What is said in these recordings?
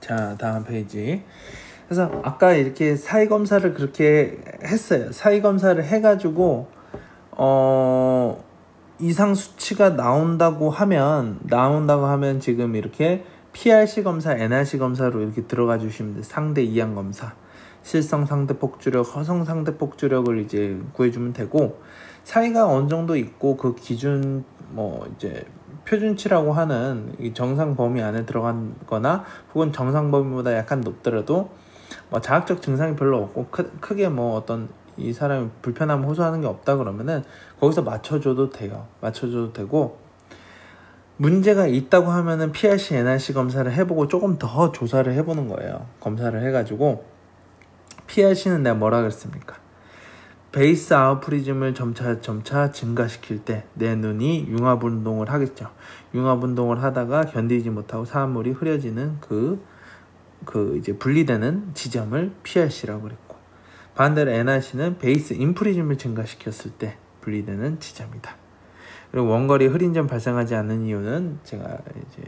자, 다음 페이지. 그래서 아까 이렇게 사이검사를 그렇게 했어요. 사이검사를 해가지고 이상 수치가 나온다고 하면 지금 이렇게 PRC 검사, NRC 검사로 이렇게 들어가 주시면 돼요. 상대 이항 검사, 실성 상대 폭주력, 허성 상대 폭주력을 이제 구해주면 되고, 차이가 어느 정도 있고 그 기준 이제 표준치라고 하는 이 정상 범위 안에 들어간거나 혹은 정상 범위보다 약간 높더라도 자극적 증상이 별로 없고 크게 어떤 이 사람이 불편함을 호소하는 게 없다 그러면은 거기서 맞춰줘도 돼요. 맞춰줘도 되고, 문제가 있다고 하면은 PRC, NRC 검사를 해보고 조금 더 조사를 해보는 거예요. 검사를 해가지고, PRC는 내가 뭐라 그랬습니까? 베이스 아웃프리즘을 점차 증가시킬 때 내 눈이 융합운동을 하겠죠. 융합운동을 하다가 견디지 못하고 사물이 흐려지는 이제 분리되는 지점을 PRC라고 그랬고, 반대로 NRC는 베이스 인프리즘을 증가시켰을 때 분리되는 지점이다. 그리고 원거리 흐린 점 발생하지 않는 이유는 제가 이제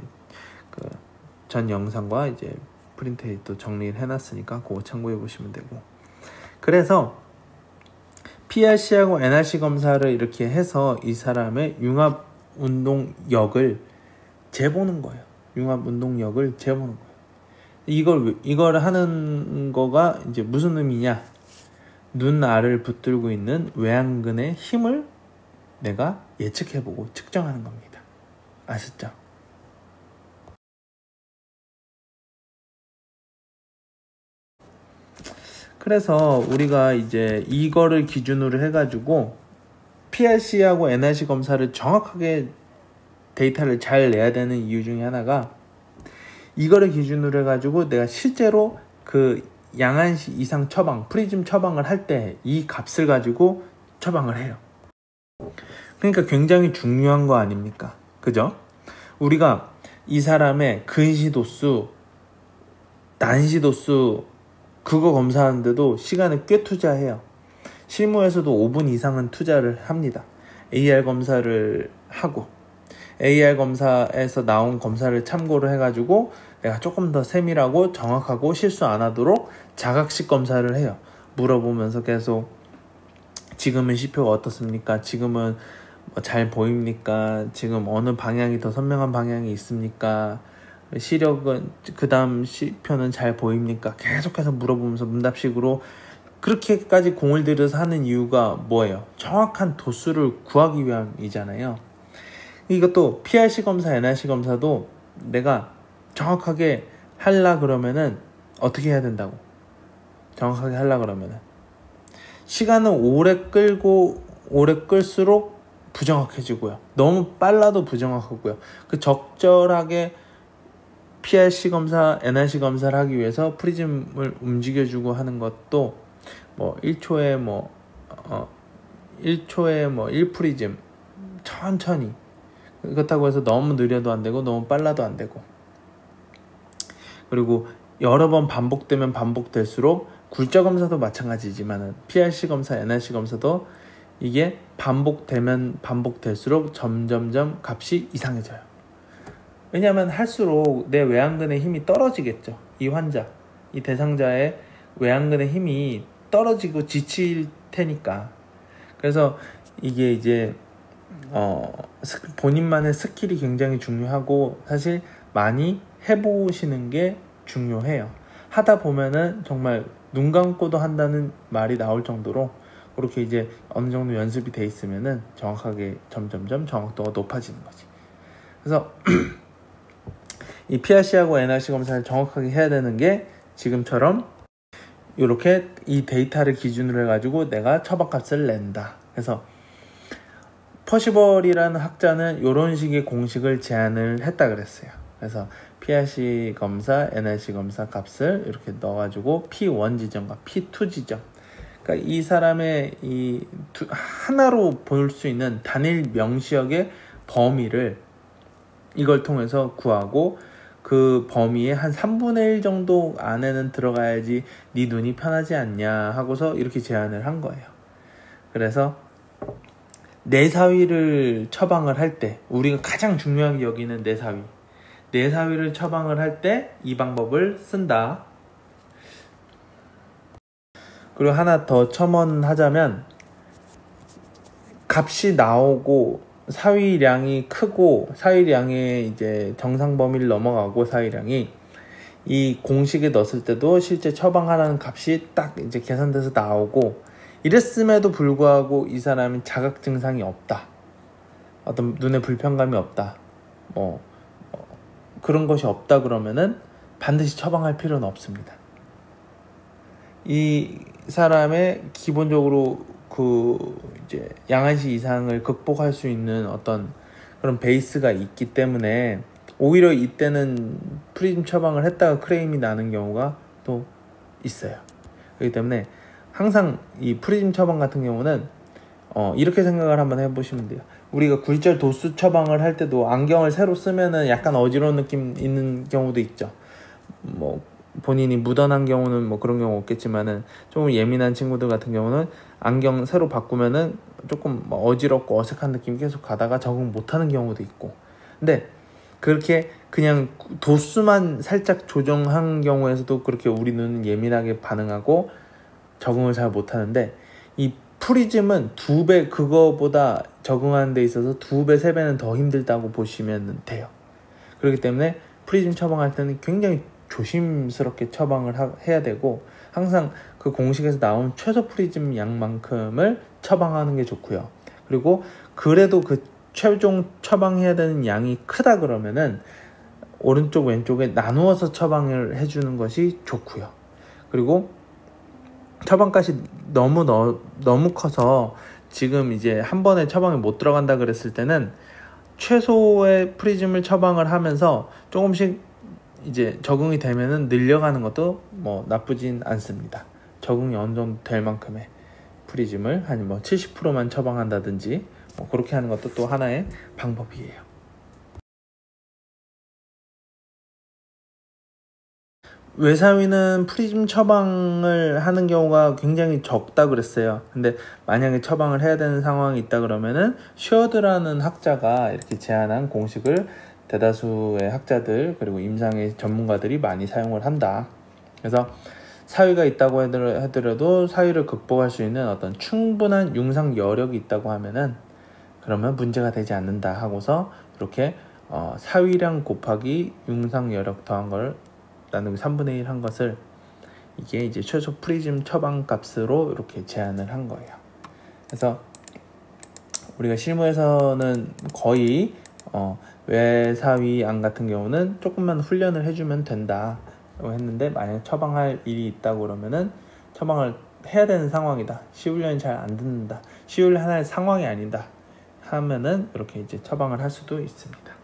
전 영상과 이제 프린트에 또 정리를 해놨으니까 그거 참고해 보시면 되고, 그래서 PRC하고 NRC 검사를 이렇게 해서 이 사람의 융합 운동력을 재보는 거예요. 융합 운동력을 재보는 거예요. 이걸 하는 거가 이제 무슨 의미냐? 눈 알을 붙들고 있는 외양근의 힘을 내가 예측해보고 측정하는 겁니다. 아셨죠? 그래서 우리가 이제 이거를 기준으로 해가지고 PRC하고 NRC 검사를 정확하게 데이터를 잘 내야 되는 이유 중에 하나가, 이거를 기준으로 해가지고 내가 실제로 그 양한시 이상 처방, 프리즘 처방을 할 때 이 값을 가지고 처방을 해요. 그러니까 굉장히 중요한 거 아닙니까? 그죠? 우리가 이 사람의 근시도수, 난시도수 그거 검사하는데도 시간을 꽤 투자해요. 실무에서도 5분 이상은 투자를 합니다. AR 검사를 하고, AR 검사에서 나온 검사를 참고를 해가지고 내가 조금 더 세밀하고 정확하고 실수 안 하도록 자각식 검사를 해요. 물어보면서 계속 지금은 C표가 어떻습니까? 지금은 잘 보입니까? 지금 어느 방향이 더 선명한 방향이 있습니까? 시력은 그 다음 C표는 잘 보입니까? 계속해서 물어보면서 문답식으로 그렇게까지 공을 들여서 하는 이유가 뭐예요? 정확한 도수를 구하기 위함이잖아요. 이것도 PRC 검사, NRC 검사도 내가 정확하게 하려 그러면은 어떻게 해야 된다고? 정확하게 하려 그러면은 시간을 오래 끌수록 부정확해지고요. 너무 빨라도 부정확하고요. 그 적절하게 PRC 검사, NRC 검사를 하기 위해서 프리즘을 움직여주고 하는 것도 1초에 1프리즘 천천히, 그렇다고 해서 너무 느려도 안 되고 너무 빨라도 안 되고, 그리고 여러 번 반복되면 반복될수록 굴절 검사도 마찬가지지만 PRC 검사, NRC 검사도 이게 반복되면 반복될수록 점점점 값이 이상해져요. 왜냐하면 할수록 내 외양근의 힘이 떨어지겠죠. 이 대상자의 외양근의 힘이 떨어지고 지칠 테니까. 그래서 이게 이제 본인만의 스킬이 굉장히 중요하고, 사실 많이 해보시는 게 중요해요. 하다 보면은 정말 눈 감고도 한다는 말이 나올 정도로 그렇게 이제 어느 정도 연습이 돼 있으면은 정확하게 점점점 정확도가 높아지는 거지. 그래서 이 PRC하고 NRC 검사를 정확하게 해야 되는 게 지금처럼 이렇게 이 데이터를 기준으로 해가지고 내가 처방값을 낸다. 그래서 퍼시벌이라는 학자는 이런 식의 공식을 제안을 했다 그랬어요. 그래서 PRC 검사, NRC 검사 값을 이렇게 넣어가지고 P1 지점과 P2 지점, 그러니까 이 사람의 하나로 볼 수 있는 단일 명시역의 범위를 이걸 통해서 구하고, 그 범위의 한 3분의 1 정도 안에는 들어가야지 네 눈이 편하지 않냐 하고서 이렇게 제안을 한 거예요. 그래서 내사위를 처방을 할 때 우리가 가장 중요하게 여기는 내사위. 내사위를 처방을 할 때 이 방법을 쓴다. 그리고 하나 더 첨언하자면, 값이 나오고 사위량이 크고 사위량의 이제 정상 범위를 넘어가고 사위량이 이 공식에 넣었을 때도 실제 처방하라는 값이 딱 이제 계산돼서 나오고, 이랬음에도 불구하고 이 사람이 자각 증상이 없다, 어떤 눈에 불편감이 없다, 그런 것이 없다 그러면은 반드시 처방할 필요는 없습니다. 이 사람의 기본적으로 이제 양아시 이상을 극복할 수 있는 어떤 그런 베이스가 있기 때문에 오히려 이때는 프리즘 처방을 했다가 크레임이 나는 경우가 또 있어요. 그렇기 때문에 항상 이 프리즘 처방 같은 경우는 이렇게 생각을 한번 해보시면 돼요. 우리가 굴절 도수 처방을 할 때도 안경을 새로 쓰면은 약간 어지러운 느낌 있는 경우도 있죠. 본인이 묻어난 경우는 그런 경우 없겠지만은, 조금 예민한 친구들 같은 경우는 안경 새로 바꾸면은 조금 어지럽고 어색한 느낌이 계속 가다가 적응 못하는 경우도 있고. 근데 그렇게 그냥 도수만 살짝 조정한 경우에서도 그렇게 우리 눈은 예민하게 반응하고 적응을 잘 못하는데, 이 프리즘은 2배, 그거보다 적응하는 데 있어서 2배, 3배는 더 힘들다고 보시면 돼요. 그렇기 때문에 프리즘 처방할 때는 굉장히 조심스럽게 처방을 해야 되고, 항상 그 공식에서 나온 최소 프리즘 양만큼을 처방하는 게 좋고요. 그리고 그래도 그 최종 처방해야 되는 양이 크다 그러면은 오른쪽 왼쪽에 나누어서 처방을 해주는 것이 좋고요. 그리고 처방값이 너무 커서 지금 이제 한 번에 처방이 못 들어간다 그랬을 때는 최소의 프리즘을 처방을 하면서 조금씩 이제 적응이 되면은 늘려가는 것도 나쁘진 않습니다. 적응이 어느 정도 될 만큼의 프리즘을 한 70%만 처방한다든지 그렇게 하는 것도 또 하나의 방법이에요. 외사위는 프리즘 처방을 하는 경우가 굉장히 적다 그랬어요. 근데 만약에 처방을 해야 되는 상황이 있다 그러면은 슈어드라는 학자가 이렇게 제안한 공식을 대다수의 학자들 그리고 임상의 전문가들이 많이 사용을 한다. 그래서 사위가 있다고 하더라도 사위를 극복할 수 있는 어떤 충분한 융상 여력이 있다고 하면은 그러면 문제가 되지 않는다 하고서 이렇게 사위량 곱하기 융상 여력 더한 걸 나누기 3분의 1 한 것을 이게 이제 최소 프리즘 처방 값으로 이렇게 제한을 한 거예요. 그래서 우리가 실무에서는 거의 외사위양 같은 경우는 조금만 훈련을 해주면 된다 했는데, 만약 처방할 일이 있다고 그러면은 처방을 해야 되는 상황이다, 시훈련이 잘 안 듣는다, 시훈련 하나의 상황이 아니다 하면은 이렇게 이제 처방을 할 수도 있습니다.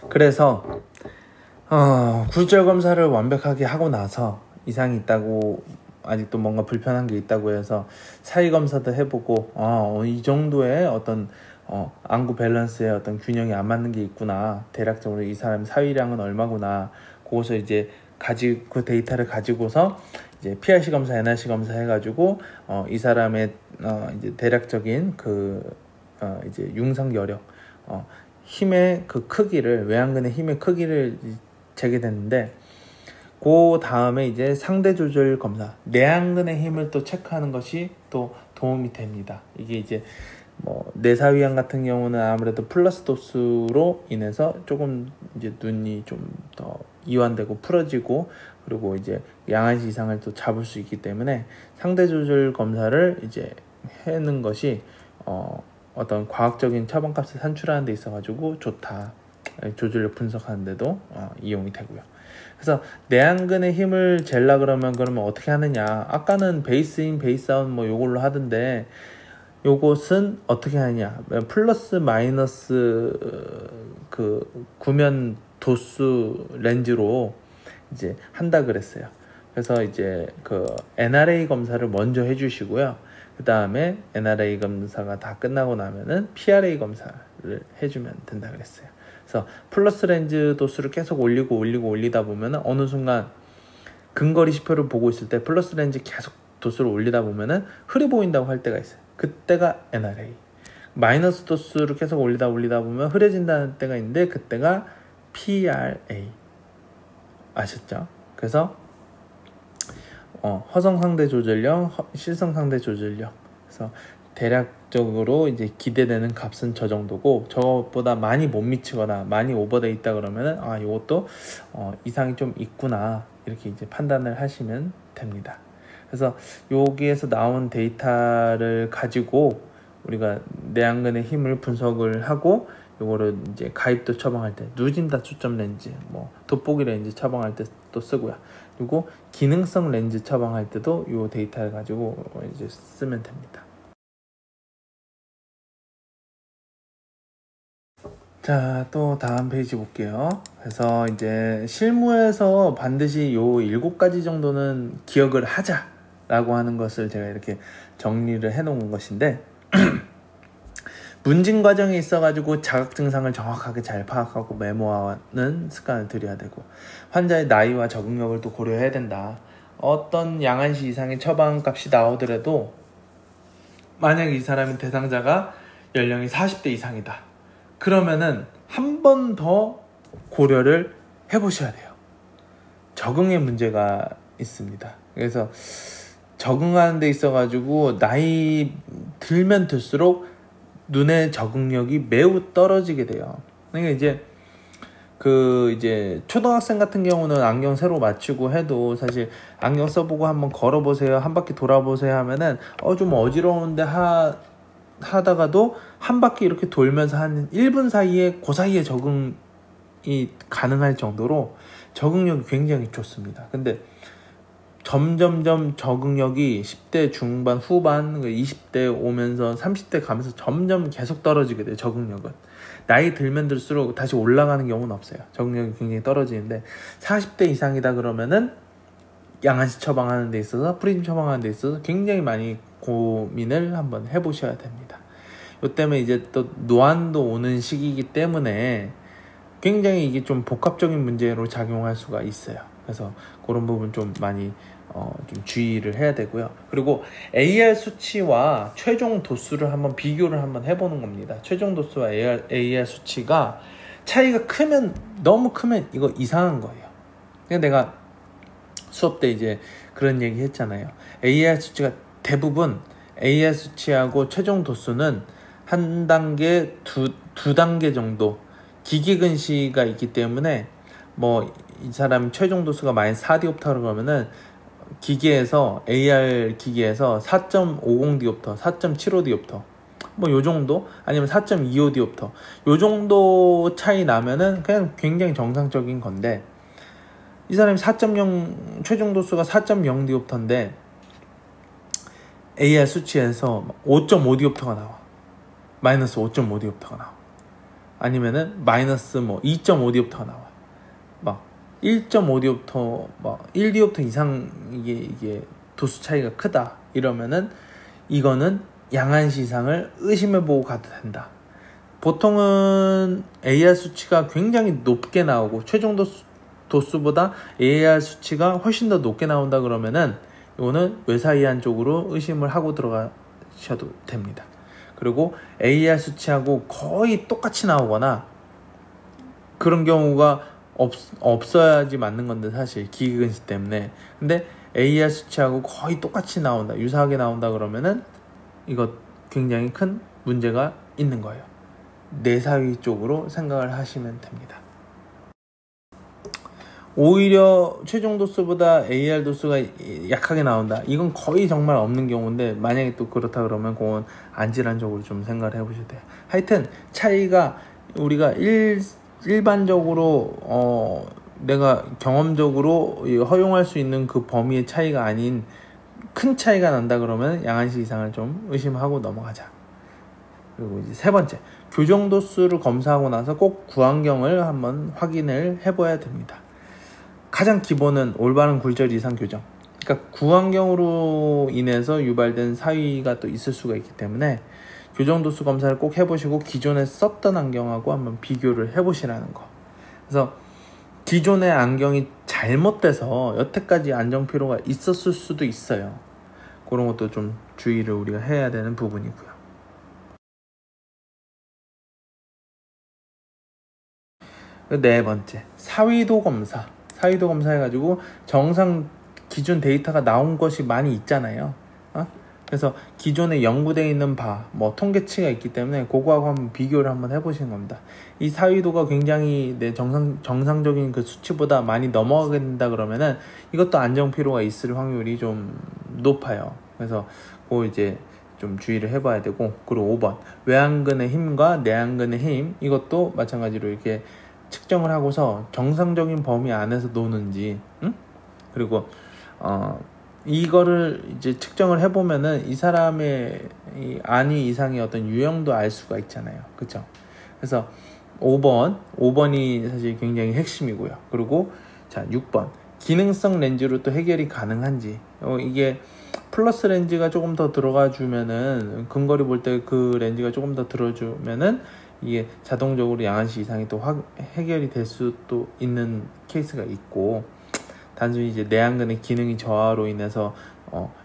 그래서 굴절 검사를 완벽하게 하고 나서 이상이 있다고, 아직도 뭔가 불편한 게 있다고 해서 사위 검사도 해보고 이 정도의 어떤 안구 밸런스의 어떤 균형이 안 맞는 게 있구나, 대략적으로 이 사람 사위량은 얼마구나, 그것을 이제 그 데이터를 가지고서 이제 PRC 검사, NRC 검사 해가지고 이 사람의 이제 대략적인 이제 융상 여력, 힘의 그 크기를, 외안근의 힘의 크기를 재게 됐는데, 그 다음에 이제 상대 조절 검사, 내안근의 힘을 또 체크하는 것이 또 도움이 됩니다. 이게 이제 내사위양 같은 경우는 아무래도 플러스 도수로 인해서 조금 이제 눈이 좀 더 이완되고 풀어지고, 그리고 이제 양아시 이상을 또 잡을 수 있기 때문에 상대 조절 검사를 이제 해는 것이 어떤 과학적인 처방값을 산출하는 데 있어가지고 좋다. 조절력 분석하는 데도 이용이 되고요. 그래서 내안근의 힘을 잴라 그러면 어떻게 하느냐, 아까는 베이스인, 베이스아웃 요걸로 하던데, 요것은 어떻게 하느냐, 플러스 마이너스 구면 도수 렌즈로 이제 한다 그랬어요. 그래서 이제 NRA 검사를 먼저 해주시고요. 그 다음에 NRA 검사가 다 끝나고 나면은 PRA 검사를 해주면 된다 그랬어요. 그래서 플러스 렌즈 도수를 계속 올리다 보면은 어느 순간 근거리 지표를 보고 있을 때 플러스 렌즈 계속 도수를 올리다 보면은 흐려 보인다고 할 때가 있어요. 그때가 NRA. 마이너스 도수를 계속 올리다 보면 흐려진다는 때가 있는데 그때가 PRA 아셨죠? 그래서 허성 상대 조절력, 실성 상대 조절력. 그래서 대략적으로 이제 기대되는 값은 저 정도고 저것보다 많이 못 미치거나 많이 오버돼 있다 그러면은 이것도 이상이 좀 있구나 이렇게 이제 판단을 하시면 됩니다. 그래서 여기에서 나온 데이터를 가지고 우리가 내안근의 힘을 분석을 하고 요거를 이제 가입도 처방할 때 누진다 초점 렌즈, 돋보기 렌즈 처방할 때 또 쓰고요. 그리고 기능성 렌즈 처방할 때도 요 데이터를 가지고 이제 쓰면 됩니다. 자, 또 다음 페이지 볼게요. 그래서 이제 실무에서 반드시 요 7가지 정도는 기억을 하자라고 하는 것을 제가 이렇게 정리를 해 놓은 것인데 문진 과정에 있어가지고 자각 증상을 정확하게 잘 파악하고 메모하는 습관을 들여야 되고 환자의 나이와 적응력을 또 고려해야 된다. 어떤 양한시 이상의 처방값이 나오더라도 만약 이 사람의 대상자가 연령이 40대 이상이다. 그러면은 한 번 더 고려를 해보셔야 돼요. 적응에 문제가 있습니다. 그래서 적응하는 데 있어가지고 나이 들면 들수록 눈의 적응력이 매우 떨어지게 돼요. 그러니까 이제 초등학생 같은 경우는 안경 새로 맞추고 해도 사실 안경 써보고 한번 걸어보세요, 한 바퀴 돌아보세요 하면은 좀 어지러운데 하다가도 한 바퀴 이렇게 돌면서 한 1분 사이에 그 사이에 적응이 가능할 정도로 적응력이 굉장히 좋습니다. 근데 점점점 적응력이 10대 중반 후반 20대 오면서 30대 가면서 점점 계속 떨어지게 돼요. 적응력은 나이 들면 들수록 다시 올라가는 경우는 없어요. 적응력이 굉장히 떨어지는데 40대 이상이다 그러면은 양한시 처방하는 데 있어서 프리즘 처방하는 데 있어서 굉장히 많이 고민을 한번 해보셔야 됩니다. 이 때문에 이제 또 노안도 오는 시기이기 때문에 굉장히 이게 좀 복합적인 문제로 작용할 수가 있어요. 그래서 그런 부분 좀 많이 좀 주의를 해야 되고요. 그리고 AR 수치와 최종 도수를 한번 비교를 한번 해보는 겁니다. 최종 도수와 AR 수치가 차이가 너무 크면 이거 이상한 거예요. 그러니까 내가 수업 때 이제 그런 얘기 했잖아요. AR 수치가 대부분 AR 수치하고 최종 도수는 한 단계, 두 단계 정도 기기근시가 있기 때문에 이 사람 최종 도수가 마이너스 4디옵터라고 그러면은 AR 기기에서 4.50디옵터, 4.75디옵터 요 정도 아니면 4.25디옵터 요 정도 차이 나면은 그냥 굉장히 정상적인 건데 이 사람이 4.0 최종 도수가 4.0디옵터인데 AR 수치에서 5.5디옵터가 나와. 마이너스 5.5디옵터가 나와. 아니면은 마이너스 2.5디옵터가 나와. 1.5디옵터, 1디옵터 이상 이게 도수 차이가 크다. 이러면은 이거는 양한시 이상을 의심해보고 가도 된다. 보통은 AR 수치가 굉장히 높게 나오고 최종 도수보다 AR 수치가 훨씬 더 높게 나온다 그러면은 이거는 외사이한 쪽으로 의심을 하고 들어가셔도 됩니다. 그리고 AR 수치하고 거의 똑같이 나오거나 그런 경우가 없어야지 맞는 건데 사실 기기근시 때문에. 근데 AR 수치하고 거의 똑같이 나온다, 유사하게 나온다 그러면은 이거 굉장히 큰 문제가 있는 거예요. 내사위 쪽으로 생각을 하시면 됩니다. 오히려 최종 도수보다 AR 도수가 약하게 나온다, 이건 거의 정말 없는 경우인데 만약에 또 그렇다 그러면 그건 안질환적으로 좀 생각을 해보셔야 돼요. 하여튼 차이가 우리가 일반적으로 내가 경험적으로 허용할 수 있는 그 범위의 차이가 아닌 큰 차이가 난다 그러면 양한시 이상을 좀 의심하고 넘어가자. 그리고 이제 세 번째, 교정 도수를 검사하고 나서 꼭 구안경을 한번 확인을 해봐야 됩니다. 가장 기본은 올바른 굴절 이상 교정. 그러니까 구안경으로 인해서 유발된 사위가 또 있을 수가 있기 때문에 교정 도수 검사를 꼭 해보시고 기존에 썼던 안경하고 한번 비교를 해보시라는 거. 그래서 기존의 안경이 잘못돼서 여태까지 안정 피로가 있었을 수도 있어요. 그런 것도 좀 주의를 우리가 해야 되는 부분이고요. 네 번째, 사위도 검사. 사위도 검사 해가지고 정상 기준 데이터가 나온 것이 많이 있잖아요. 그래서 기존에 연구되어 있는 뭐 통계치가 있기 때문에 그거하고 한번 비교를 한번 해보시는 겁니다. 이 사위도가 굉장히 정상적인 그 수치보다 많이 넘어가게 된다 그러면은 이것도 안정피로가 있을 확률이 좀 높아요. 그래서 그거 이제 좀 주의를 해봐야 되고, 그리고 5번, 외안근의 힘과 내안근의 힘, 이것도 마찬가지로 이렇게 측정을 하고서 정상적인 범위 안에서 노는지, 그리고 이거를 이제 측정을 해보면은 이 사람의 이 안위 이상의 어떤 유형도 알 수가 있잖아요. 그쵸? 그래서 5번이 사실 굉장히 핵심이고요. 그리고 자, 6번, 기능성 렌즈로 또 해결이 가능한지. 이게 플러스 렌즈가 조금 더 들어가 주면은, 근거리 볼 때 그 렌즈가 조금 더 들어주면은 이게 자동적으로 양안시 이상이 또 해결이 될 수도 있는 케이스가 있고, 단순히 이제 내안근의 기능이 저하로 인해서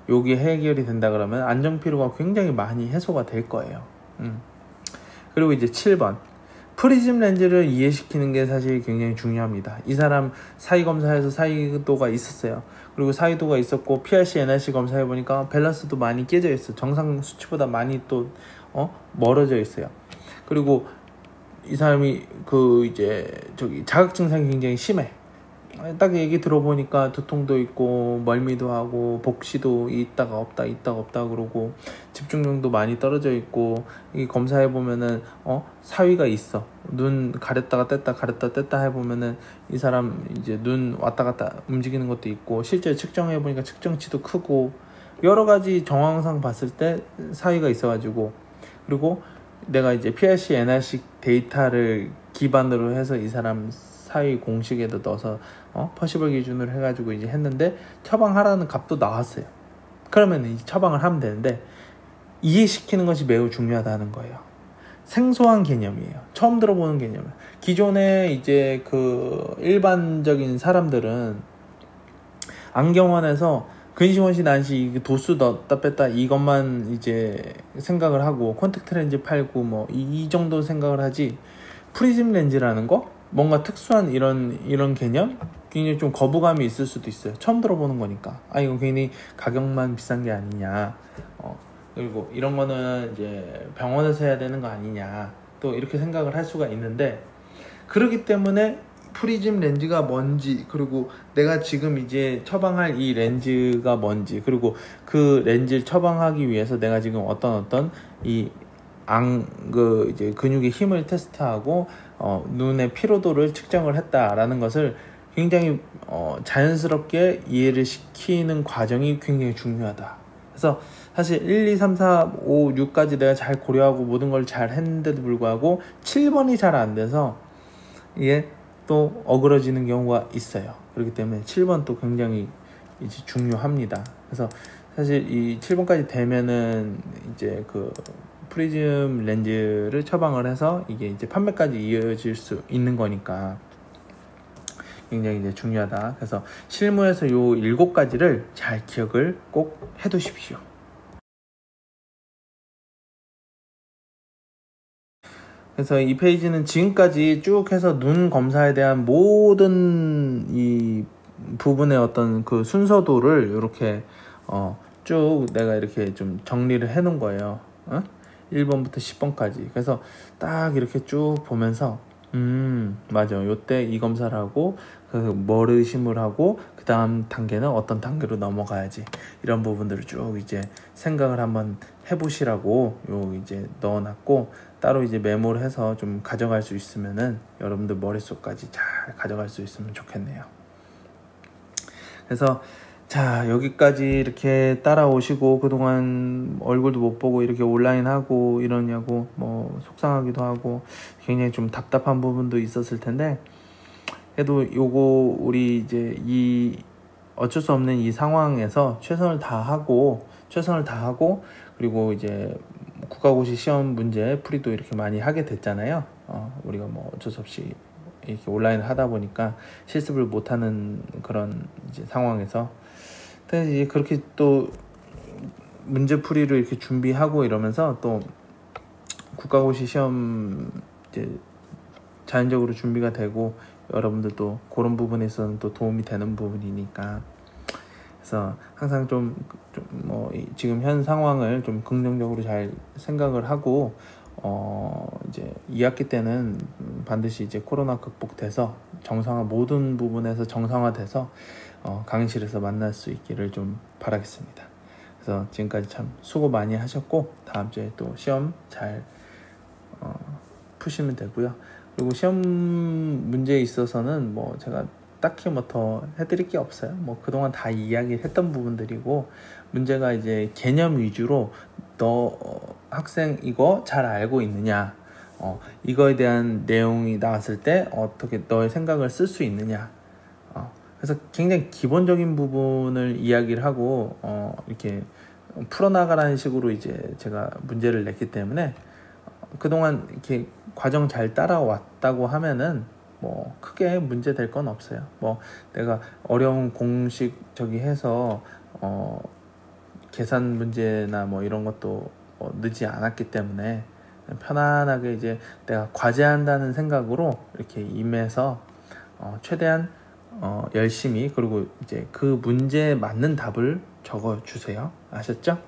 여기 해결이 된다 그러면 안정피로가 굉장히 많이 해소가 될 거예요. 그리고 이제 7번, 프리즘 렌즈를 이해시키는 게 사실 굉장히 중요합니다. 이 사람 사이 검사에서 사이도가 있었어요. 그리고 사이도가 있었고 PRC, NRC 검사해보니까 밸런스도 많이 깨져 있어. 정상 수치보다 많이 또 멀어져 있어요. 그리고 이 사람이 자극 증상이 굉장히 심해. 딱 얘기 들어보니까 두통도 있고 멀미도 하고 복시도 있다가 없다 그러고 집중력도 많이 떨어져 있고, 이 검사해보면은 사위가 있어. 눈 가렸다가 뗐다 해보면은 이 사람 이제 눈 왔다 갔다 움직이는 것도 있고, 실제 측정해보니까 측정치도 크고 여러 가지 정황상 봤을 때 사위가 있어가지고, 그리고 내가 이제 PRC, NRC 데이터를 기반으로 해서 이 사람 사위 공식에도 넣어서 퍼시벌 기준으로 해가지고 이제 했는데 처방하라는 값도 나왔어요. 그러면 이제 처방을 하면 되는데, 이해시키는 것이 매우 중요하다는 거예요. 생소한 개념이에요. 처음 들어보는 개념이에요. 기존에 이제 그 일반적인 사람들은 안경원에서 근시원시 난시 도수 넣었다 뺐다 이것만 이제 생각을 하고 콘택트 렌즈 팔고 뭐 이 정도 생각을 하지, 프리즘 렌즈라는 거, 뭔가 특수한 이런 개념, 굉장히 좀 거부감이 있을 수도 있어요. 처음 들어보는 거니까. 이거 괜히 가격만 비싼 게 아니냐, 그리고 이런 거는 이제 병원에서 해야 되는 거 아니냐, 또 이렇게 생각을 할 수가 있는데, 그렇기 때문에 프리즘 렌즈가 뭔지, 그리고 내가 지금 이제 처방할 이 렌즈가 뭔지, 그리고 그 렌즈를 처방하기 위해서 내가 지금 어떤 이 이제 근육의 힘을 테스트하고 눈의 피로도를 측정을 했다라는 것을 굉장히 자연스럽게 이해를 시키는 과정이 굉장히 중요하다. 그래서 사실 1, 2, 3, 4, 5, 6까지 내가 잘 고려하고 모든 걸 잘 했는데도 불구하고 7번이 잘 안 돼서 이게 또 어그러지는 경우가 있어요. 그렇기 때문에 7번 또 굉장히 이제 중요합니다. 그래서 사실 이 7번까지 되면은 이제 그 프리즘 렌즈를 처방을 해서 이게 이제 판매까지 이어질 수 있는 거니까 굉장히 이제 중요하다. 그래서 실무에서 요 7가지를 잘 기억을 꼭 해두십시오. 그래서 이 페이지는 지금까지 쭉 해서 눈 검사에 대한 모든 이 부분의 어떤 그 순서도를 이렇게 쭉 내가 이렇게 좀 정리를 해 놓은 거예요. 1번부터 10번까지. 그래서 딱 이렇게 쭉 보면서 맞아, 요때 이 검사를 하고 뭘 의심을 하고 그 다음 단계는 어떤 단계로 넘어가야지, 이런 부분들을 쭉 이제 생각을 한번 해보시라고 요 이제 넣어놨고, 따로 이제 메모를 해서 좀 가져갈 수 있으면은 여러분들 머릿속까지 잘 가져갈 수 있으면 좋겠네요. 그래서 자, 여기까지 이렇게 따라오시고 그동안 얼굴도 못 보고 이렇게 온라인 하고 이러냐고 뭐 속상하기도 하고 굉장히 좀 답답한 부분도 있었을 텐데, 그래도 요거 우리 이제 이 어쩔 수 없는 이 상황에서 최선을 다하고 그리고 이제 국가고시 시험 문제 풀이도 이렇게 많이 하게 됐잖아요. 우리가 뭐 어쩔 수 없이 이렇게 온라인 하다 보니까 실습을 못하는 그런 이제 상황에서, 근데 이제 그렇게 또 문제풀이를 이렇게 준비하고 이러면서 또 국가고시 시험 이제 자연적으로 준비가 되고 여러분들도 그런 부분에 있어서는 또 도움이 되는 부분이니까 그래서 항상 좀 뭐 지금 현 상황을 좀 긍정적으로 잘 생각을 하고 이제 2학기 때는 반드시 이제 코로나 극복돼서 모든 부분에서 정상화돼서 강의실에서 만날 수 있기를 좀 바라겠습니다. 그래서 지금까지 참 수고 많이 하셨고 다음 주에 또 시험 잘 푸시면 되고요. 그리고 시험 문제에 있어서는 뭐 제가 딱히 뭐 더 해드릴 게 없어요. 뭐 그동안 다 이야기했던 부분들이고 문제가 이제 개념 위주로 너 학생 이거 잘 알고 있느냐, 이거에 대한 내용이 나왔을 때 어떻게 너의 생각을 쓸 수 있느냐. 그래서 굉장히 기본적인 부분을 이야기를 하고 이렇게 풀어나가라는 식으로 이제 제가 문제를 냈기 때문에 그동안 이렇게 과정 잘 따라왔다고 하면은 뭐 크게 문제 될 건 없어요. 뭐 내가 어려운 공식 해서 계산 문제나 뭐 이런 것도 늦지 않았기 때문에 편안하게 이제 내가 과제한다는 생각으로 이렇게 임해서 최대한 열심히 그리고 이제 그 문제에 맞는 답을 적어 주세요. 아셨죠?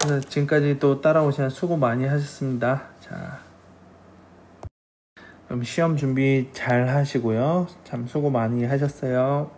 그래서 지금까지 또 따라오시는 수고 많이 하셨습니다. 자, 그럼 시험 준비 잘 하시고요. 참 수고 많이 하셨어요.